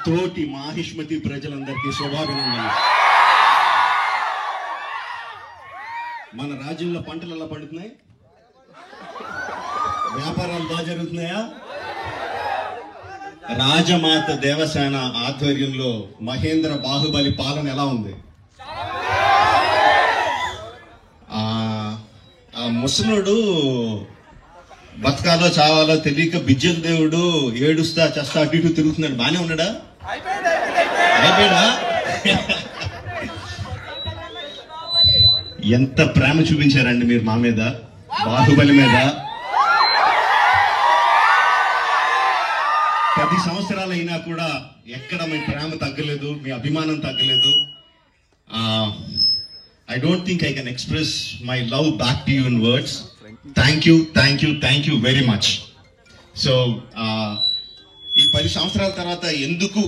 తోటి మాహిష్మతి ప్రజలందరికీ శుభాభినందనలు. మన రాజ్యంలో పంటలు ఎలా పండుతున్నాయి? వ్యాపారాలు బాగా జరుగుతున్నాయా? రాజమాత దేవసేన ఆధ్వర్యంలో మహేంద్ర బాహుబలి పాలన ఎలా ఉంది? ఆ ముసలుడు బతకాలో చావాలో తెలియక బిజ్జల దేవుడు ఏడుస్తా చస్తా అటు ఇటు తిరుగుతున్నాడు. బానే ఉన్నాడా? అయిపోయాడా? ఎంత ప్రేమ చూపించారండి మీరు మా మీద, బాహుబలి మీద. 10 సంవత్సరాలు అయినా కూడా ఎక్కడ మీ ప్రేమ తగ్గలేదు, మీ అభిమానం తగ్గలేదు. I don't think I can express my love back to you in words. Thank you very much. So, ఈ 10 సంవత్సరాల తర్వాత ఎందుకు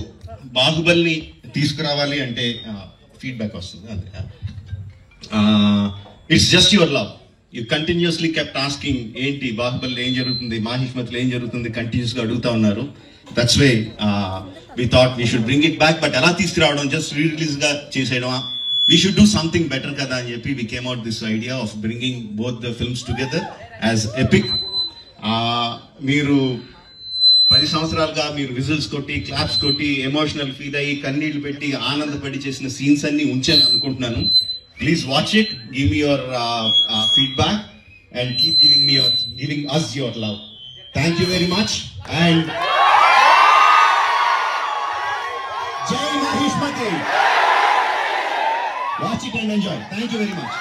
బాహుబలిని తీసుకురావాలి అంటే ఫీడ్బ్యాక్ వస్తుంది. It's just your love. You continuously kept asking ఏంటి బాహుబలి ఏం జరుగుతుంది, మాహిష్మతిలో ఏం జరుగుతుంది, కంటిన్యూస్ గా అడుగుతా ఉన్నారు. That's way we thought we should bring it back. But ఎలా తీసుకురావడం, జస్ట్ రిలీజ్ గా చేసేయడమా? We should do something better kada అని చెప్పి we came out this idea of bringing both the films together as epic. మీరు 10 సంవత్సరాలుగా మీరు whistles కొట్టి, claps కొట్టి, ఎమోషనల్ ఫీల్ అయ్యి, కన్నీళ్లు పెట్టి, ఆనందపడి చేసిన సీన్స్ అన్ని ఉంచాను అనుకుంటున్నాను. Please watch it, give me your feedback and keep giving us your love. Thank you very much and Jai Mahishmati. Watch it and enjoy. Thank you very much.